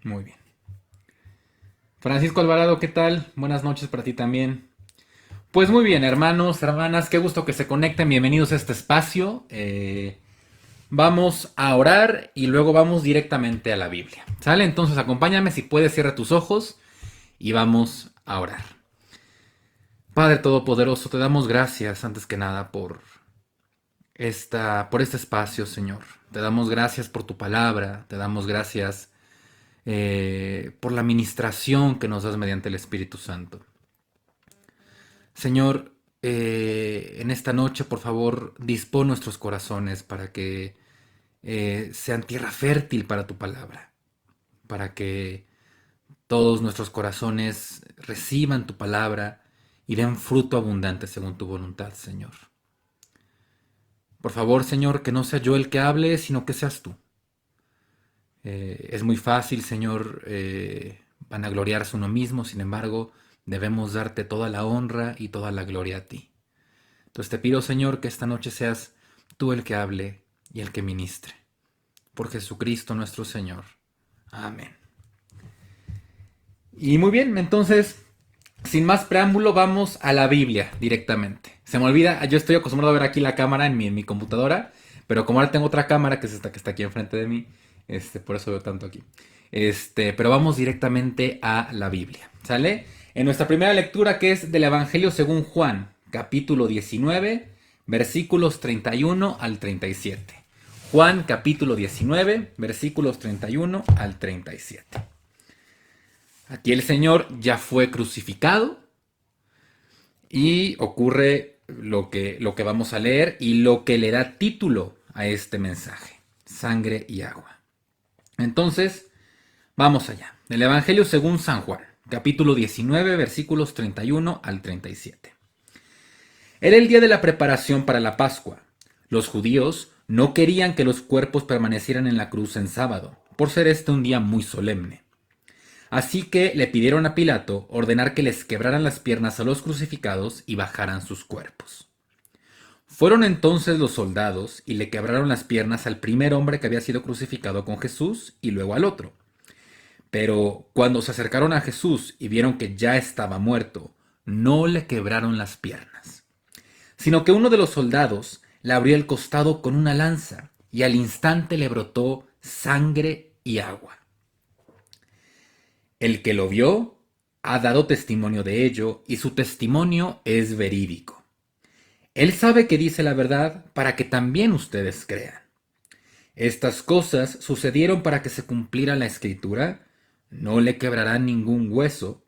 Muy bien. Francisco Alvarado, ¿qué tal? Buenas noches para ti también. Pues muy bien, hermanos, hermanas, qué gusto que se conecten. Bienvenidos a este espacio. Vamos a orar y luego vamos directamente a la Biblia. ¿Sale? Entonces acompáñame, si puedes, cierra tus ojos y vamos a orar. Padre Todopoderoso, te damos gracias antes que nada por este espacio, Señor. Te damos gracias por tu palabra, te damos gracias por la ministración que nos das mediante el Espíritu Santo. Señor, en esta noche, por favor, dispón nuestros corazones para que sean tierra fértil para tu palabra, para que todos nuestros corazones reciban tu palabra y den fruto abundante según tu voluntad, Señor. Por favor, Señor, que no sea yo el que hable, sino que seas tú. Es muy fácil, Señor, vanagloriarse uno mismo, sin embargo, debemos darte toda la honra y toda la gloria a ti. Entonces te pido, Señor, que esta noche seas tú el que hable y el que ministre. Por Jesucristo nuestro Señor. Amén. Y muy bien, entonces, sin más preámbulo, vamos a la Biblia directamente. Se me olvida, yo estoy acostumbrado a ver aquí la cámara en mi computadora, pero como ahora tengo otra cámara, que es esta que está aquí enfrente de mí, por eso veo tanto aquí. Pero vamos directamente a la Biblia, ¿sale? En nuestra primera lectura, que es del Evangelio según Juan, capítulo 19, versículos 31 al 37. Juan capítulo 19, versículos 31 al 37. Aquí el Señor ya fue crucificado y ocurre lo que vamos a leer y lo que le da título a este mensaje, sangre y agua. Entonces, vamos allá. El Evangelio según San Juan, capítulo 19, versículos 31 al 37. Era el día de la preparación para la Pascua. Los judíos no querían que los cuerpos permanecieran en la cruz en sábado, por ser este un día muy solemne. Así que le pidieron a Pilato ordenar que les quebraran las piernas a los crucificados y bajaran sus cuerpos. Fueron entonces los soldados y le quebraron las piernas al primer hombre que había sido crucificado con Jesús y luego al otro. Pero cuando se acercaron a Jesús y vieron que ya estaba muerto, no le quebraron las piernas, sino que uno de los soldados le abrió el costado con una lanza y al instante le brotó sangre y agua. El que lo vio ha dado testimonio de ello y su testimonio es verídico. Él sabe que dice la verdad para que también ustedes crean. Estas cosas sucedieron para que se cumpliera la escritura: no le quebrarán ningún hueso,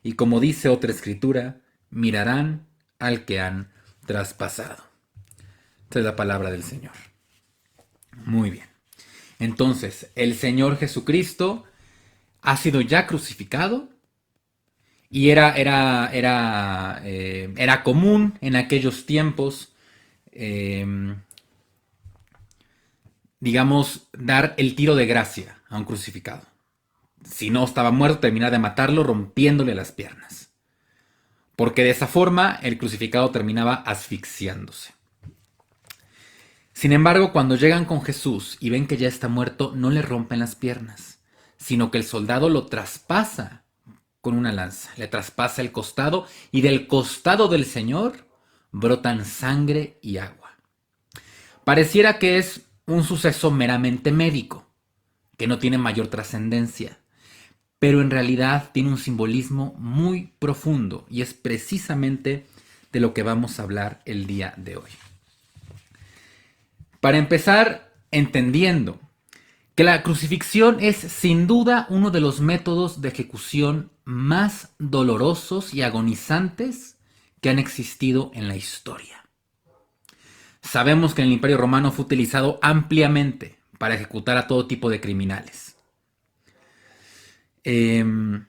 y como dice otra escritura, mirarán al que han traspasado. Esta es la palabra del Señor. Muy bien. Entonces, el Señor Jesucristo ha sido ya crucificado y era común en aquellos tiempos, eh, digamos, dar el tiro de gracia a un crucificado. Si no estaba muerto, terminar de matarlo rompiéndole las piernas. Porque de esa forma el crucificado terminaba asfixiándose. Sin embargo, cuando llegan con Jesús y ven que ya está muerto, no le rompen las piernas, sino que el soldado lo traspasa con una lanza, le traspasa el costado y del costado del Señor brotan sangre y agua. Pareciera que es un suceso meramente médico, que no tiene mayor trascendencia, pero en realidad tiene un simbolismo muy profundo y es precisamente de lo que vamos a hablar el día de hoy. Para empezar, entendiendo que la crucifixión es sin duda uno de los métodos de ejecución más dolorosos y agonizantes que han existido en la historia. Sabemos que en el Imperio Romano fue utilizado ampliamente para ejecutar a todo tipo de criminales. Tenemos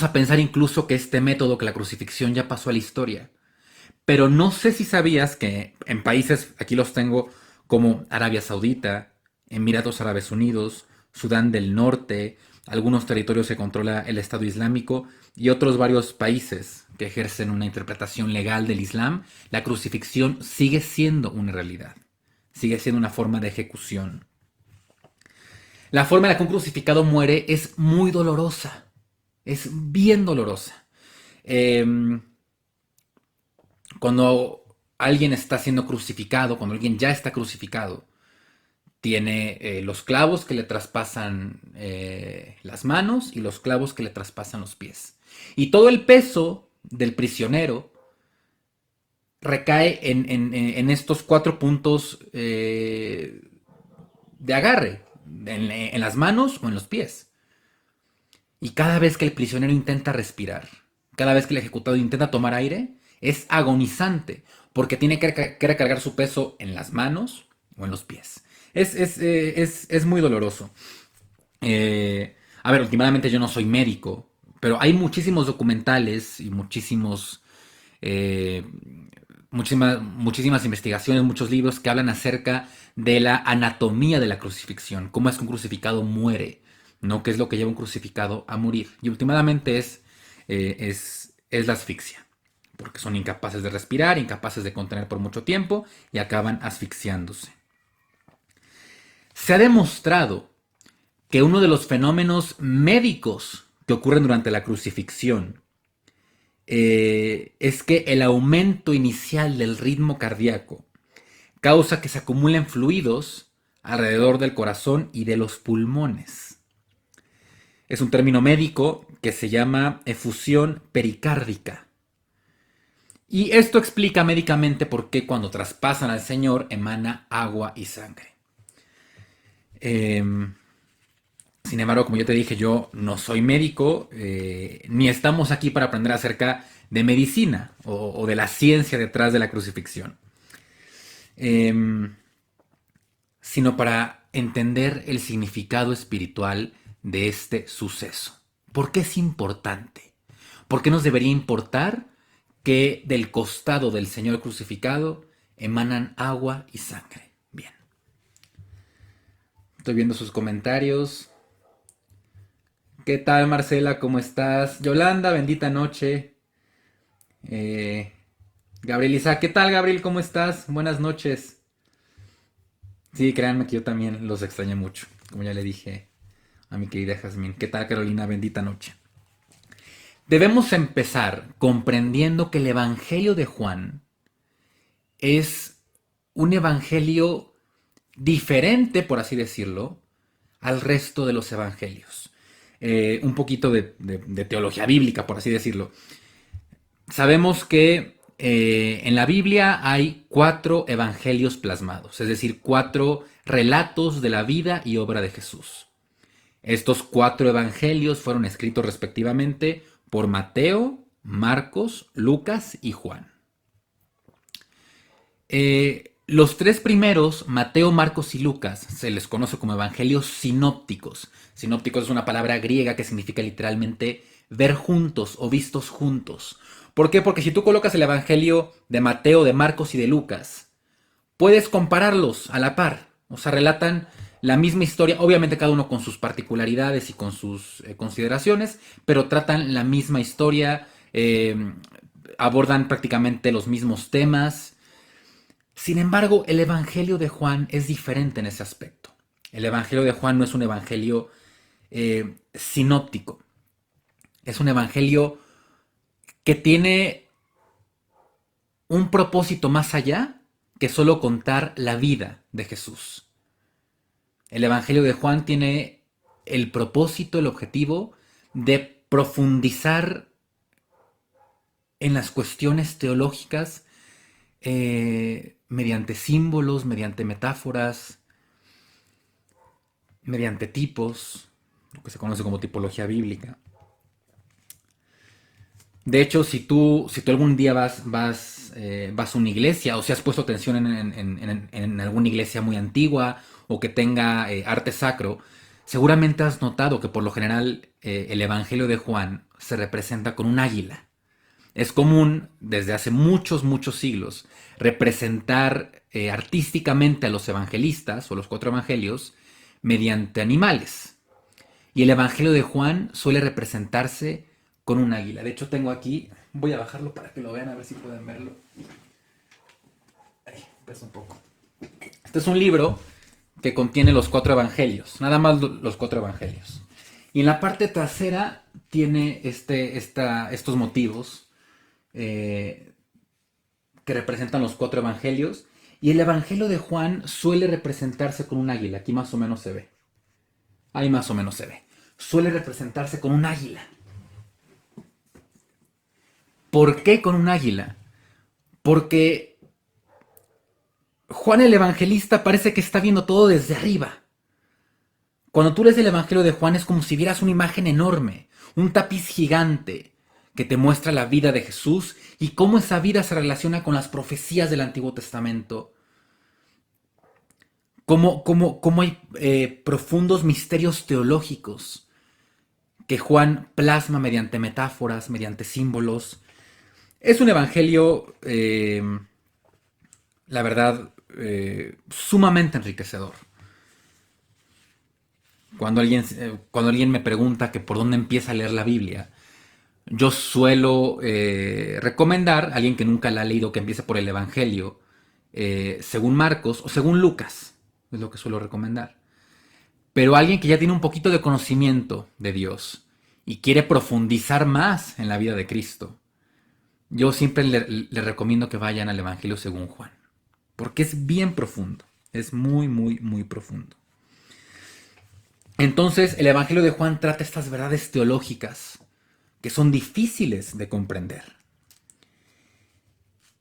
a pensar incluso que este método, que la crucifixión, ya pasó a la historia. Pero no sé si sabías que en países, aquí los tengo, como Arabia Saudita, Emiratos Árabes Unidos, Sudán del Norte, algunos territorios que controla el Estado Islámico y otros varios países que ejercen una interpretación legal del Islam, la crucifixión sigue siendo una realidad, sigue siendo una forma de ejecución. La forma en la que un crucificado muere es muy dolorosa. Es bien dolorosa. Em, Cuando alguien está siendo crucificado, cuando alguien ya está crucificado, tiene los clavos que le traspasan las manos y los clavos que le traspasan los pies. Y todo el peso del prisionero recae en estos 4 puntos de agarre, en las manos o en los pies. Y cada vez que el prisionero intenta respirar, cada vez que el ejecutado intenta tomar aire, es agonizante, porque tiene que recargar su peso en las manos o en los pies. Es muy doloroso. A ver, últimamente yo no soy médico, pero hay muchísimos documentales y eh, muchísimas investigaciones, muchos libros que hablan acerca de la anatomía de la crucifixión, cómo es que un crucificado muere, ¿no? ¿Qué es lo que lleva un crucificado a morir? Y últimamente es la asfixia, porque son incapaces de respirar, incapaces de contener por mucho tiempo y acaban asfixiándose. Se ha demostrado que uno de los fenómenos médicos que ocurren durante la crucifixión es que el aumento inicial del ritmo cardíaco causa que se acumulen fluidos alrededor del corazón y de los pulmones. Es un término médico que se llama efusión pericárdica. Y esto explica médicamente por qué cuando traspasan al Señor emana agua y sangre. Sin embargo, como yo te dije, yo no soy médico, ni estamos aquí para aprender acerca de medicina o de la ciencia detrás de la crucifixión, sino para entender el significado espiritual de este suceso. ¿Por qué es importante? ¿Por qué nos debería importar que del costado del Señor crucificado emanan agua y sangre? Bien. Estoy viendo sus comentarios. ¿Qué tal, Marcela? ¿Cómo estás? Yolanda, bendita noche. Eh, Gabriel Isaac, ¿qué tal, Gabriel? ¿Cómo estás? Buenas noches. Sí, créanme que yo también los extrañé mucho, como ya le dije a mi querida Jazmín. ¿Qué tal, Carolina? Bendita noche. Debemos empezar comprendiendo que el Evangelio de Juan es un evangelio diferente, por así decirlo, al resto de los evangelios. Un poquito de teología bíblica, por así decirlo. Sabemos que en la Biblia hay 4 evangelios plasmados, es decir, 4 relatos de la vida y obra de Jesús. Estos 4 evangelios fueron escritos respectivamente por Mateo, Marcos, Lucas y Juan. Los 3 primeros, Mateo, Marcos y Lucas, se les conoce como evangelios sinópticos. Sinópticos es una palabra griega que significa literalmente ver juntos o vistos juntos. ¿Por qué? Porque si tú colocas el evangelio de Mateo, de Marcos y de Lucas, puedes compararlos a la par. O sea, relatan la misma historia, obviamente cada uno con sus particularidades y con sus consideraciones, pero tratan la misma historia, abordan prácticamente los mismos temas. Sin embargo, el Evangelio de Juan es diferente en ese aspecto. El Evangelio de Juan no es un evangelio sinóptico. Es un evangelio que tiene un propósito más allá que solo contar la vida de Jesús. El Evangelio de Juan tiene el propósito, el objetivo de profundizar en las cuestiones teológicas mediante símbolos, mediante metáforas, mediante tipos, lo que se conoce como tipología bíblica. De hecho, si tú algún día vas a una iglesia o si has puesto atención en alguna iglesia muy antigua o que tenga arte sacro, seguramente has notado que por lo general el Evangelio de Juan se representa con un águila. Es común, desde hace muchos, muchos siglos, representar artísticamente a los evangelistas o los 4 evangelios mediante animales. Y el Evangelio de Juan suele representarse con un águila. De hecho, tengo aquí, voy a bajarlo para que lo vean, a ver si pueden verlo. Ay, pesa un poco. Este es un libro que contiene los 4 evangelios, nada más los 4 evangelios. Y en la parte trasera tiene estos motivos que representan los 4 evangelios. Y el evangelio de Juan suele representarse con un águila. Aquí más o menos se ve. Ahí más o menos se ve. Suele representarse con un águila. ¿Por qué con un águila? Porque Juan el Evangelista parece que está viendo todo desde arriba. Cuando tú lees el Evangelio de Juan es como si vieras una imagen enorme, un tapiz gigante que te muestra la vida de Jesús y cómo esa vida se relaciona con las profecías del Antiguo Testamento. Cómo hay profundos misterios teológicos que Juan plasma mediante metáforas, mediante símbolos. Es un evangelio, la verdad, sumamente enriquecedor. Cuando alguien me pregunta que por dónde empieza a leer la Biblia, yo suelo recomendar a alguien que nunca la ha leído que empiece por el Evangelio, según Marcos o según Lucas, es lo que suelo recomendar. Pero alguien que ya tiene un poquito de conocimiento de Dios y quiere profundizar más en la vida de Cristo, yo siempre le recomiendo que vayan al Evangelio según Juan, porque es bien profundo, es muy, muy, muy profundo. Entonces, el Evangelio de Juan trata estas verdades teológicas que son difíciles de comprender.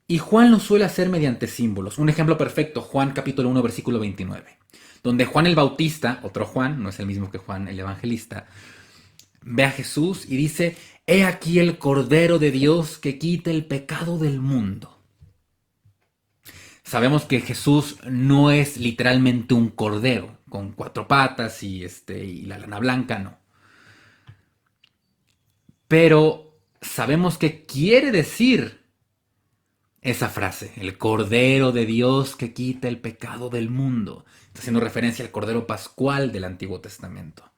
Y Juan lo suele hacer mediante símbolos. Un ejemplo perfecto, Juan capítulo 1, versículo 29, donde Juan el Bautista, otro Juan, no es el mismo que Juan el Evangelista, ve a Jesús y dice: «He aquí el Cordero de Dios que quita el pecado del mundo». Sabemos que Jesús no es literalmente un cordero con 4 patas y la lana blanca, no. Pero sabemos qué quiere decir esa frase, el Cordero de Dios que quita el pecado del mundo. Está haciendo referencia al Cordero Pascual del Antiguo Testamento.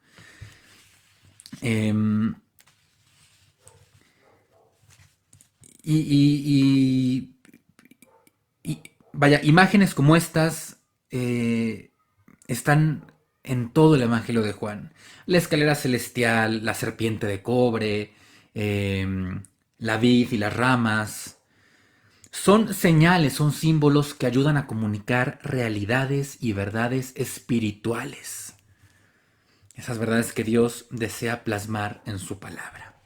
Vaya, imágenes como estas están en todo el Evangelio de Juan. La escalera celestial, la serpiente de cobre, la vid y las ramas. Son señales, son símbolos que ayudan a comunicar realidades y verdades espirituales. Esas verdades que Dios desea plasmar en su palabra.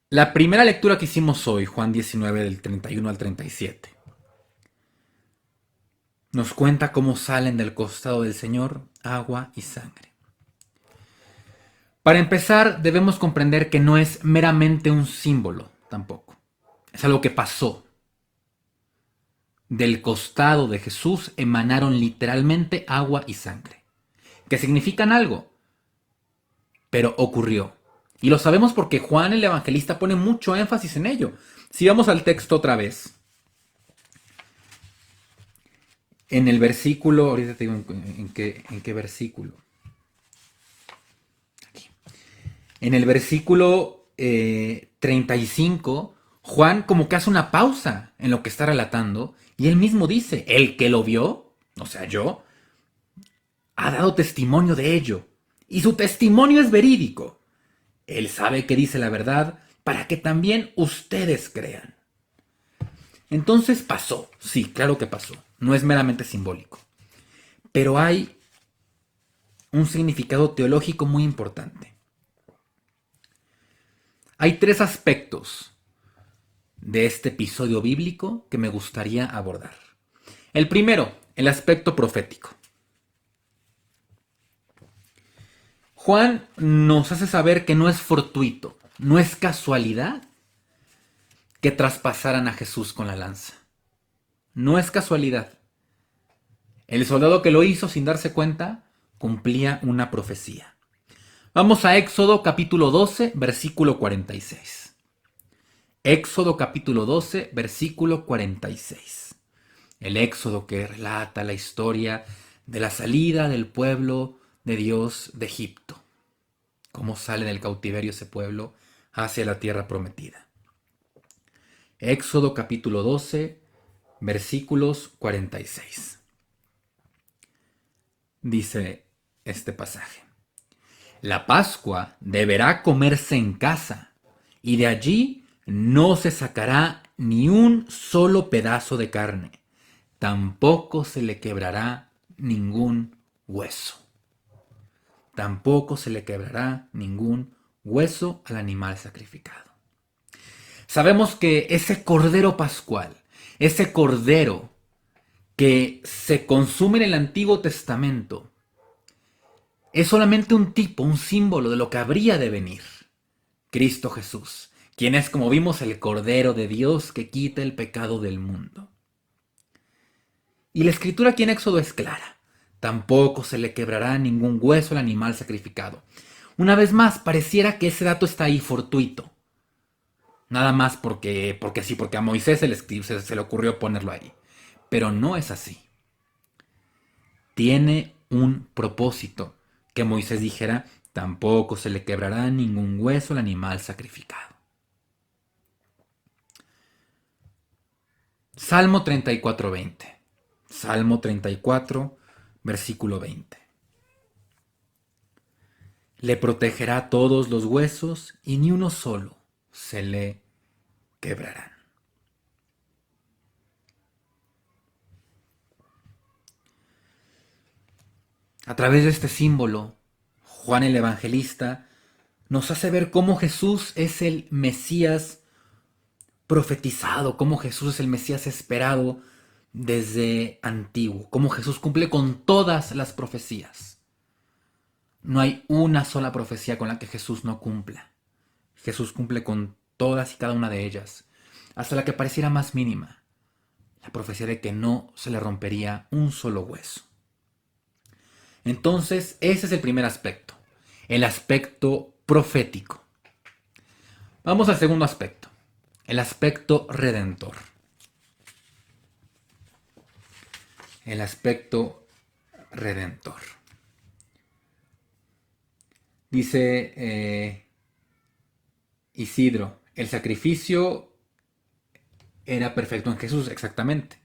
La primera lectura que hicimos hoy, Juan 19, del 31 al 37, nos cuenta cómo salen del costado del Señor agua y sangre. Para empezar, debemos comprender que no es meramente un símbolo tampoco. Es algo que pasó. Del costado de Jesús emanaron literalmente agua y sangre, que significan algo, pero ocurrió. Y lo sabemos porque Juan el Evangelista pone mucho énfasis en ello. Si vamos al texto otra vez, en el versículo, ahorita te digo en qué versículo. Aquí. En el versículo 35, Juan como que hace una pausa en lo que está relatando y él mismo dice: el que lo vio, o sea yo, ha dado testimonio de ello. Y su testimonio es verídico. Él sabe que dice la verdad para que también ustedes crean. Entonces pasó, sí, claro que pasó. No es meramente simbólico. Pero hay un significado teológico muy importante. Hay 3 aspectos de este episodio bíblico que me gustaría abordar. El primero, el aspecto profético. Juan nos hace saber que no es fortuito, no es casualidad que traspasaran a Jesús con la lanza. No es casualidad. El soldado que lo hizo sin darse cuenta cumplía una profecía. Vamos a Éxodo capítulo 12, versículo 46. Éxodo capítulo 12, versículo 46. El Éxodo que relata la historia de la salida del pueblo de Dios de Egipto. Cómo sale del cautiverio ese pueblo hacia la tierra prometida. Éxodo capítulo 12, versículos 46. dice este pasaje. La Pascua deberá comerse en casa, y de allí no se sacará ni un solo pedazo de carne, tampoco se le quebrará ningún hueso. Tampoco se le quebrará ningún hueso al animal sacrificado. Sabemos que ese cordero pascual, ese cordero que se consume en el Antiguo Testamento, es solamente un tipo, un símbolo de lo que habría de venir. Cristo Jesús, quien es, como vimos, el Cordero de Dios que quita el pecado del mundo. Y la escritura aquí en Éxodo es clara. Tampoco se le quebrará ningún hueso al animal sacrificado. Una vez más, pareciera que ese dato está ahí fortuito. Nada más porque sí, porque a Moisés se le ocurrió ponerlo ahí. Pero no es así. Tiene un propósito. Que Moisés dijera, tampoco se le quebrará ningún hueso al animal sacrificado. Salmo 34:20. Salmo 34, versículo 20. Le protegerá todos los huesos y ni uno solo se le quebrarán. A través de este símbolo, Juan el Evangelista nos hace ver cómo Jesús es el Mesías profetizado, cómo Jesús es el Mesías esperado desde antiguo, cómo Jesús cumple con todas las profecías. No hay una sola profecía con la que Jesús no cumpla. Jesús cumple con todas y cada una de ellas, hasta la que pareciera más mínima, la profecía de que no se le rompería un solo hueso. Entonces, ese es el primer aspecto, el aspecto profético. Vamos al segundo aspecto, el aspecto redentor. El aspecto redentor. Dice Isidro, el sacrificio era perfecto en Jesús, exactamente.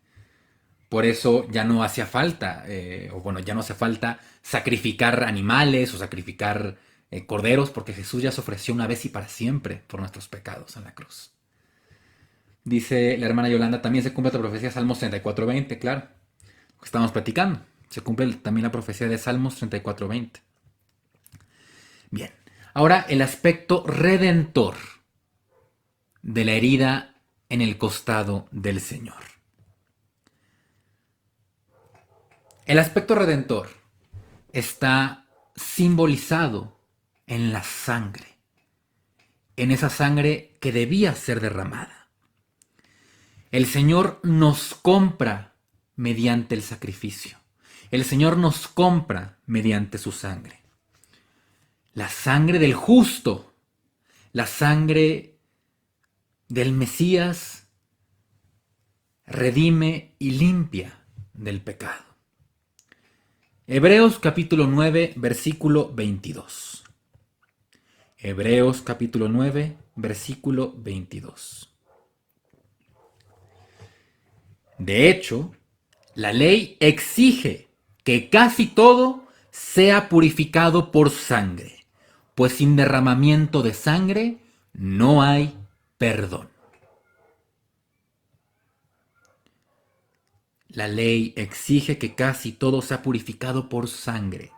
Por eso ya no hacía falta, ya no hace falta sacrificar animales o sacrificar corderos, porque Jesús ya se ofreció una vez y para siempre por nuestros pecados en la cruz. Dice la hermana Yolanda, también se cumple la profecía de Salmos 34:20, claro. Lo que estamos platicando. Se cumple también la profecía de Salmos 34:20. Bien, ahora el aspecto redentor de la herida en el costado del Señor. El aspecto redentor está simbolizado en la sangre, en esa sangre que debía ser derramada. El Señor nos compra mediante el sacrificio. El Señor nos compra mediante su sangre. La sangre del justo, la sangre del Mesías, redime y limpia del pecado. Hebreos capítulo 9, versículo 22. Hebreos capítulo 9, versículo 22. De hecho, la ley exige que casi todo sea purificado por sangre, pues sin derramamiento de sangre no hay perdón. La ley exige que casi todo sea purificado por sangre,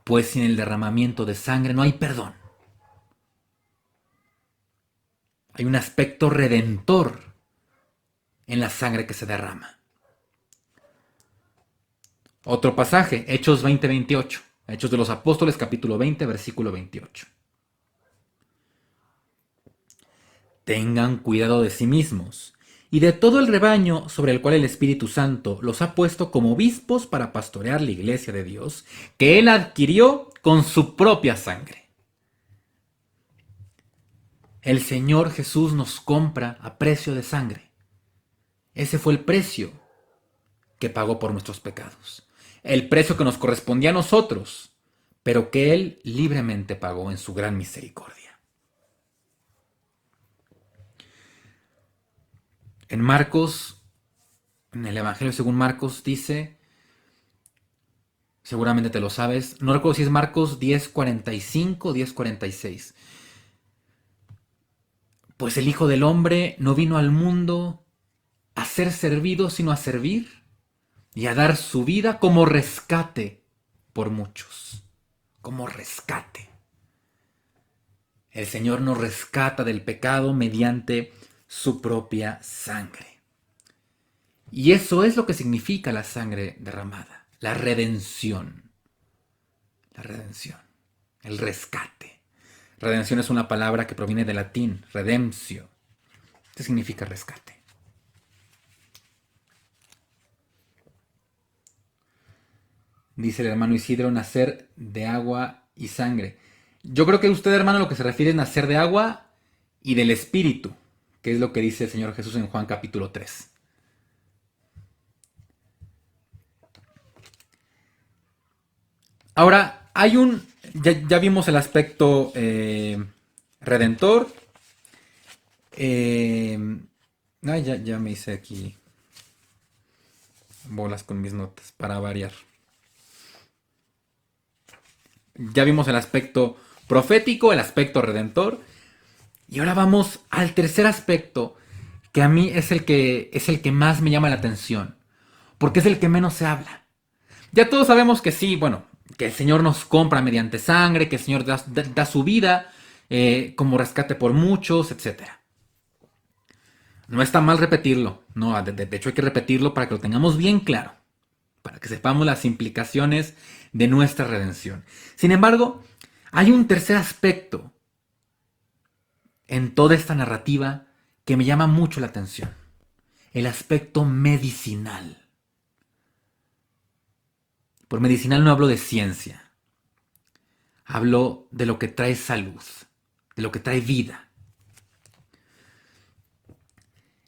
pues sin el derramamiento de sangre no hay perdón. Hay un aspecto redentor en la sangre que se derrama. Otro pasaje, Hechos 20:28. Hechos de los Apóstoles, capítulo 20, versículo 28. Tengan cuidado de sí mismos y de todo el rebaño sobre el cual el Espíritu Santo los ha puesto como obispos para pastorear la iglesia de Dios, que Él adquirió con su propia sangre. El Señor Jesús nos compra a precio de sangre. Ese fue el precio que pagó por nuestros pecados. El precio que nos correspondía a nosotros, pero que Él libremente pagó en su gran misericordia. En Marcos, en el Evangelio según Marcos, dice: Seguramente te lo sabes. No recuerdo si es Marcos 10:45 o 10:46. Pues el Hijo del Hombre no vino al mundo a ser servido, sino a servir y a dar su vida como rescate por muchos. Como rescate. El Señor nos rescata del pecado mediante su propia sangre. Y eso es lo que significa la sangre derramada. La redención. La redención. El rescate. Redención es una palabra que proviene del latín, redemptio. ¿Qué significa rescate? Dice el hermano Isidro, nacer de agua y sangre. Yo creo que usted, hermano, lo que se refiere es nacer de agua y del Espíritu, que es lo que dice el Señor Jesús en Juan capítulo 3. Ahora, ya vimos el aspecto redentor. Ya me hice aquí bolas con mis notas para variar. Ya vimos el aspecto profético, el aspecto redentor. Y ahora vamos al tercer aspecto, que a mí es el que más me llama la atención, porque es el que menos se habla. Ya todos sabemos que sí, bueno, que el Señor nos compra mediante sangre, que el Señor da su vida como rescate por muchos, etcétera. No está mal repetirlo, no, de hecho hay que repetirlo para que lo tengamos bien claro, para que sepamos las implicaciones de nuestra redención. Sin embargo, hay un tercer aspecto en toda esta narrativa que me llama mucho la atención, el aspecto medicinal. Por medicinal no hablo de ciencia, hablo de lo que trae salud, de lo que trae vida.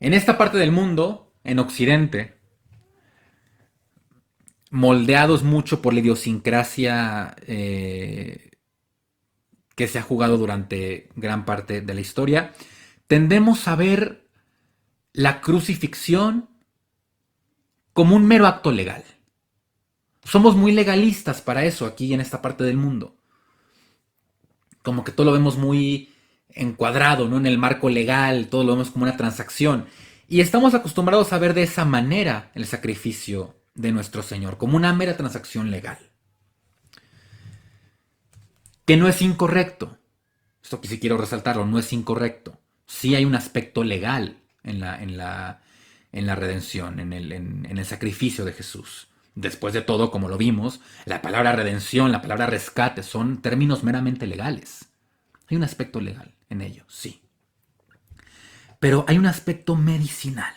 En esta parte del mundo, en Occidente, moldeados mucho por la idiosincrasia que se ha jugado durante gran parte de la historia, tendemos a ver la crucifixión como un mero acto legal. Somos muy legalistas para eso aquí en esta parte del mundo. Como que todo lo vemos muy encuadrado, ¿no? En el marco legal, todo lo vemos como una transacción. Y estamos acostumbrados a ver de esa manera el sacrificio de nuestro Señor, como una mera transacción legal. Que no es incorrecto. Esto que sí quiero resaltarlo, no es incorrecto. Sí hay un aspecto legal en la redención, en el sacrificio de Jesús. Después de todo, como lo vimos, la palabra redención, la palabra rescate son términos meramente legales. Hay un aspecto legal en ello, sí. Pero hay un aspecto medicinal.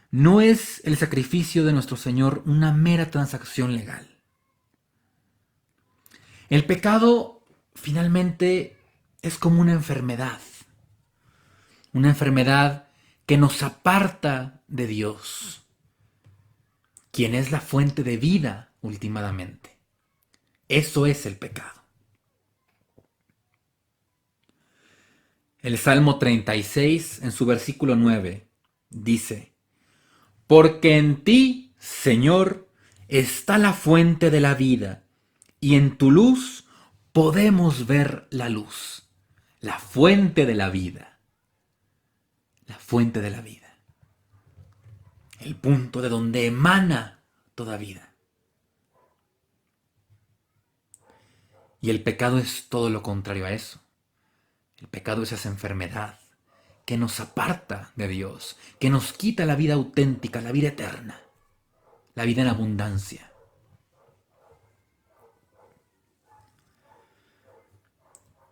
No es el sacrificio de nuestro Señor una mera transacción legal. El pecado, finalmente, es como una enfermedad. Una enfermedad que nos aparta de Dios, quien es la fuente de vida últimamente. Eso es el pecado. El Salmo 36, en su versículo 9, dice: Porque en ti, Señor, está la fuente de la vida, y en tu luz podemos ver la luz. La fuente de la vida. La fuente de la vida. El punto de donde emana toda vida. Y el pecado es todo lo contrario a eso. El pecado es esa enfermedad que nos aparta de Dios, que nos quita la vida auténtica, la vida eterna, la vida en abundancia.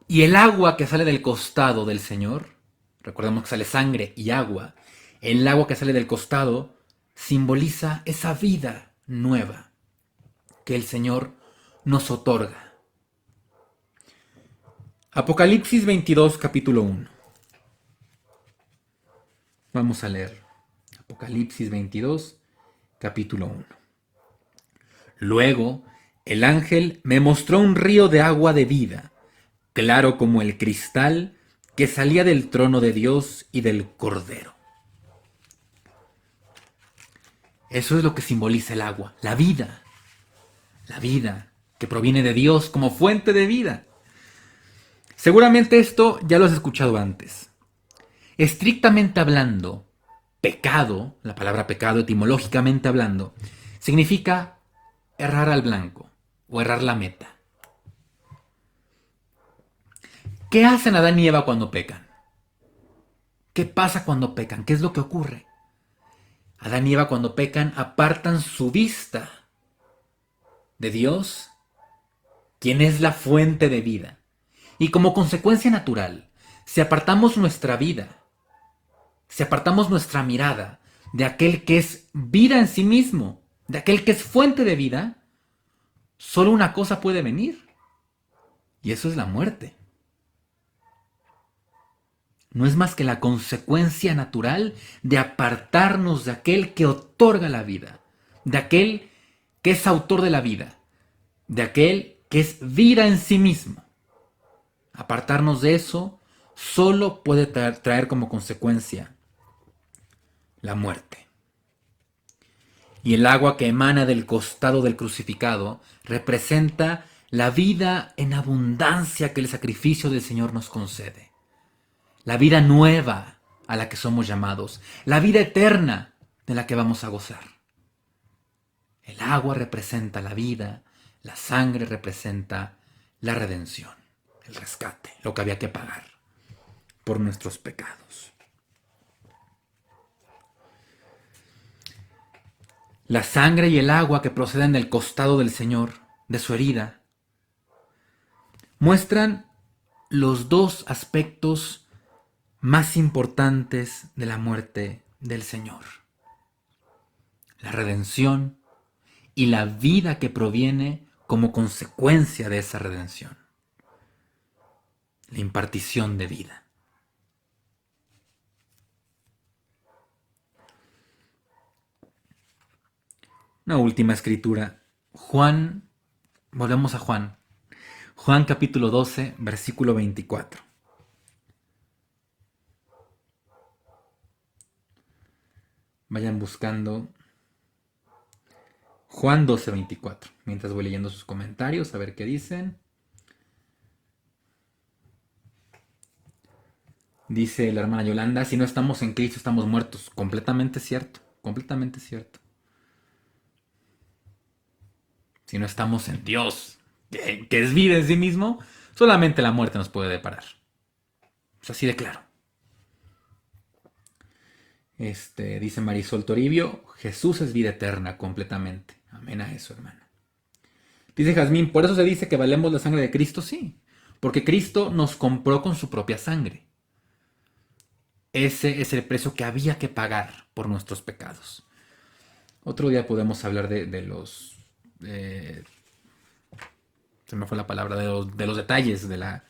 Y el agua que sale del costado del Señor, recordemos que sale sangre y agua, el agua que sale del costado simboliza esa vida nueva que el Señor nos otorga. Apocalipsis 22, capítulo 1. Vamos a leer. Apocalipsis 22, capítulo 1. Luego, el ángel me mostró un río de agua de vida, claro como el cristal, que salía del trono de Dios y del Cordero. Eso es lo que simboliza el agua, la vida que proviene de Dios como fuente de vida. Seguramente esto ya lo has escuchado antes. Estrictamente hablando, pecado, la palabra pecado etimológicamente hablando, significa errar al blanco o errar la meta. ¿Qué hacen Adán y Eva cuando pecan? ¿Qué pasa cuando pecan? ¿Qué es lo que ocurre? Adán y Eva cuando pecan apartan su vista de Dios, quien es la fuente de vida. Y como consecuencia natural, si apartamos nuestra vida, si apartamos nuestra mirada de aquel que es vida en sí mismo, de aquel que es fuente de vida, solo una cosa puede venir, y eso es la muerte. No es más que la consecuencia natural de apartarnos de aquel que otorga la vida, de aquel que es autor de la vida, de aquel que es vida en sí mismo. Apartarnos de eso solo puede traer como consecuencia la muerte. Y el agua que emana del costado del crucificado representa la vida en abundancia que el sacrificio del Señor nos concede. La vida nueva a la que somos llamados, la vida eterna de la que vamos a gozar. El agua representa la vida, la sangre representa la redención, el rescate, lo que había que pagar por nuestros pecados. La sangre y el agua que proceden del costado del Señor, de su herida, muestran los dos aspectos más importantes de la muerte del Señor: la redención y la vida que proviene como consecuencia de esa redención, la impartición de vida. Una última escritura, Juan, volvemos a Juan, Juan capítulo 12, versículo 24. Vayan buscando Juan 12, 24, mientras voy leyendo sus comentarios, a ver qué dicen. Dice la hermana Yolanda, si no estamos en Cristo estamos muertos. Completamente cierto, completamente cierto. Si no estamos en Dios, que es vida en sí mismo, solamente la muerte nos puede deparar. Es así de claro. Dice Marisol Toribio, Jesús es vida eterna completamente. Amén a eso, hermana. Dice Jazmín, por eso se dice que valemos la sangre de Cristo, sí. Porque Cristo nos compró con su propia sangre. Ese es el precio que había que pagar por nuestros pecados. Otro día podemos hablar de los... se me fue la palabra, de los detalles de la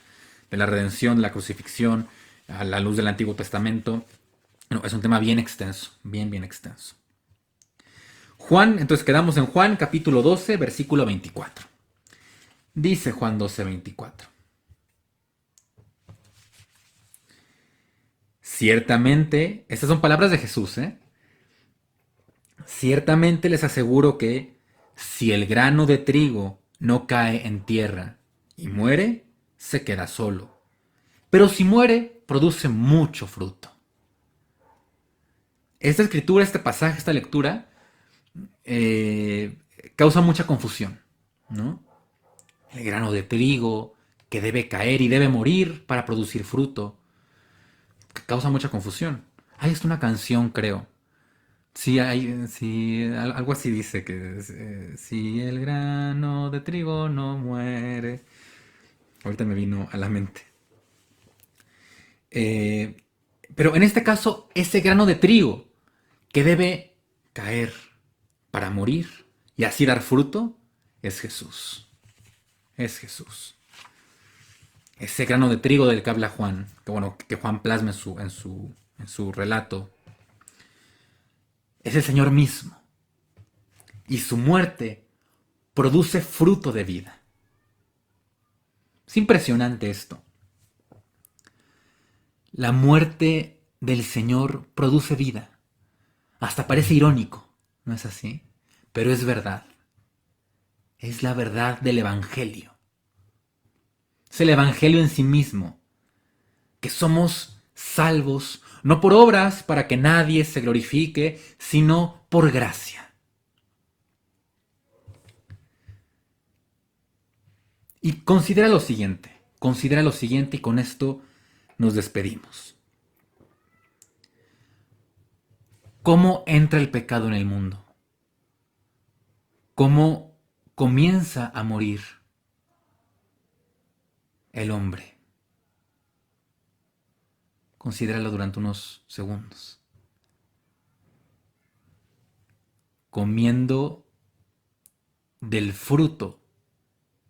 redención, de la crucifixión, a la luz del Antiguo Testamento. No, es un tema bien extenso, bien extenso. Juan, entonces quedamos en Juan capítulo 12, versículo 24. Dice Juan 12, 24. Ciertamente, estas son palabras de Jesús, Ciertamente les aseguro que si el grano de trigo no cae en tierra y muere, se queda solo. Pero si muere, produce mucho fruto. Esta escritura, este pasaje, esta lectura, causa mucha confusión, ¿no? El grano de trigo que debe caer y debe morir para producir fruto, causa mucha confusión. Hay hasta una canción, creo. Sí, algo así dice que si el grano de trigo no muere. Ahorita me vino a la mente. Pero en este caso, ese grano de trigo que debe caer para morir y así dar fruto, es Jesús. Es Jesús. Ese grano de trigo del que habla Juan, que Juan plasma en su relato, es el Señor mismo. Y su muerte produce fruto de vida. Es impresionante esto. La muerte del Señor produce vida. Hasta parece irónico, ¿No es así? Pero es verdad. Es la verdad del Evangelio. Es el Evangelio en sí mismo. Que somos salvos, no por obras para que nadie se glorifique, sino por gracia. Y considera lo siguiente y con esto nos despedimos. ¿Cómo entra el pecado en el mundo? ¿Cómo comienza a morir el hombre? Considéralo durante unos segundos. Comiendo del fruto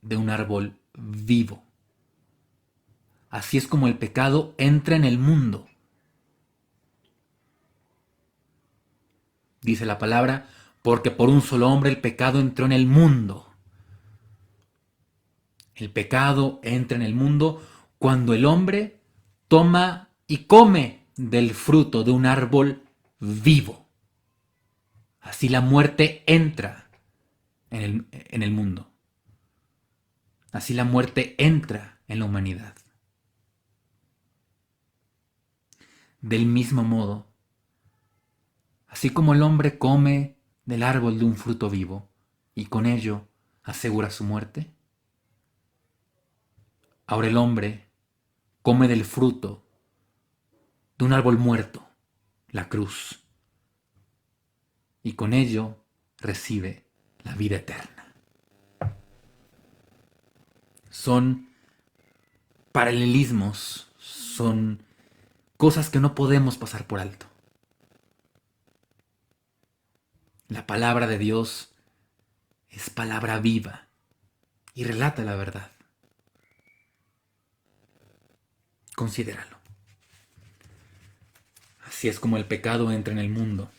de un árbol vivo. Así es como el pecado entra en el mundo. Dice la palabra, porque por un solo hombre el pecado entró en el mundo. El pecado entra en el mundo cuando el hombre toma y come del fruto de un árbol vivo. Así la muerte entra en el mundo. Así la muerte entra en la humanidad. Del mismo modo, así como el hombre come del árbol de un fruto vivo y con ello asegura su muerte, ahora el hombre come del fruto de un árbol muerto, la cruz, y con ello recibe la vida eterna. Son paralelismos, son cosas que no podemos pasar por alto. La palabra de Dios es palabra viva y relata la verdad. Considéralo. Así es como el pecado entra en el mundo.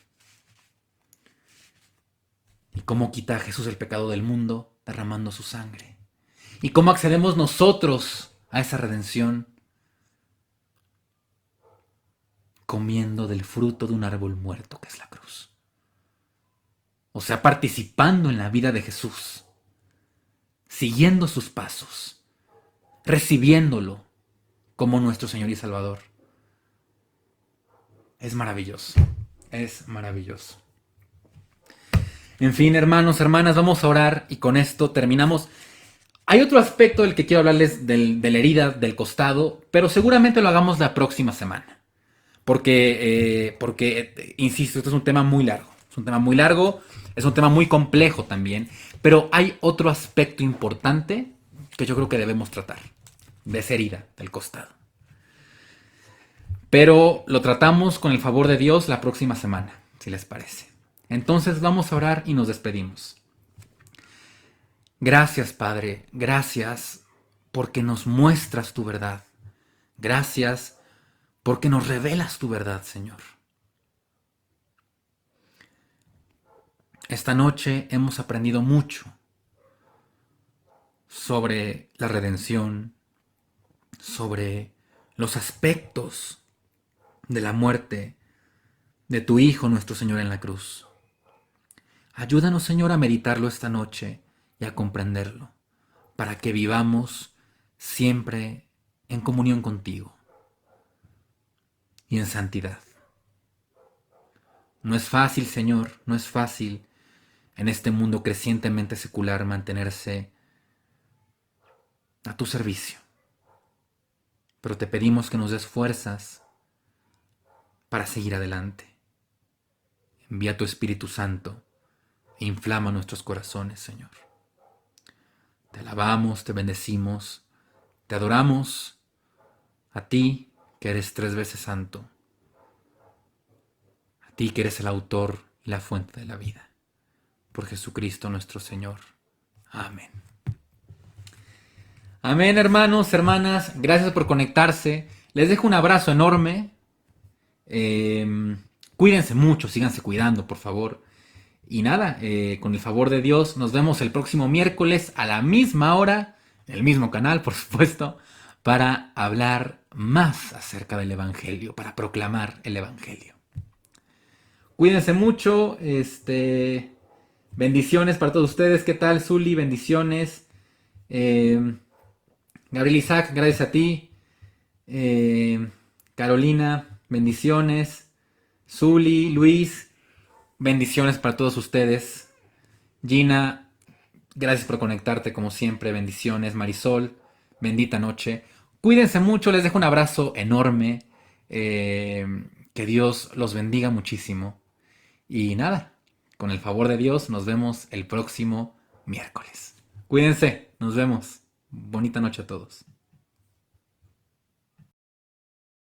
¿Y cómo quita Jesús el pecado del mundo? Derramando su sangre. ¿Y cómo accedemos nosotros a esa redención? Comiendo del fruto de un árbol muerto que es la cruz. O sea, participando en la vida de Jesús, siguiendo sus pasos, recibiéndolo como nuestro Señor y Salvador. Es maravilloso, es maravilloso. En fin, hermanos, hermanas, vamos a orar y con esto terminamos. Hay otro aspecto del que quiero hablarles de la herida del costado, pero seguramente lo hagamos la próxima semana. Porque, insisto, esto es un tema muy largo. Es un tema muy complejo también, pero hay otro aspecto importante que yo creo que debemos tratar, de esa herida del costado. Pero lo tratamos con el favor de Dios la próxima semana, si les parece. Entonces vamos a orar y nos despedimos. Gracias, Padre, gracias porque nos muestras tu verdad. Gracias porque nos revelas tu verdad, Señor. Esta noche hemos aprendido mucho sobre la redención, sobre los aspectos de la muerte de tu Hijo, nuestro Señor, en la cruz. Ayúdanos, Señor, a meditarlo esta noche y a comprenderlo, para que vivamos siempre en comunión contigo y en santidad. No es fácil, Señor, no es fácil en este mundo crecientemente secular mantenerse a tu servicio. Pero te pedimos que nos des fuerzas para seguir adelante. Envía tu Espíritu Santo e inflama nuestros corazones, Señor. Te alabamos, te bendecimos, te adoramos a ti que eres 3 veces santo, a ti que eres el autor y la fuente de la vida. Por Jesucristo nuestro Señor. Amén. Amén, hermanos, hermanas. Gracias por conectarse. Les dejo un abrazo enorme. Cuídense mucho, síganse cuidando, por favor. Y nada, con el favor de Dios, nos vemos el próximo miércoles a la misma hora, en el mismo canal, por supuesto, para hablar más acerca del Evangelio, para proclamar el Evangelio. Cuídense mucho. Bendiciones para todos ustedes. ¿Qué tal, Zuli? Bendiciones. Eh, Gabriel Isaac, gracias a ti. Carolina, bendiciones. Zuli, Luis, bendiciones para todos ustedes. Gina, gracias por conectarte como siempre. Bendiciones. Marisol, bendita noche. Cuídense mucho, les dejo un abrazo enorme. Eh, que Dios los bendiga muchísimo. Y nada, con el favor de Dios, nos vemos el próximo miércoles. Cuídense, nos vemos. Bonita noche a todos.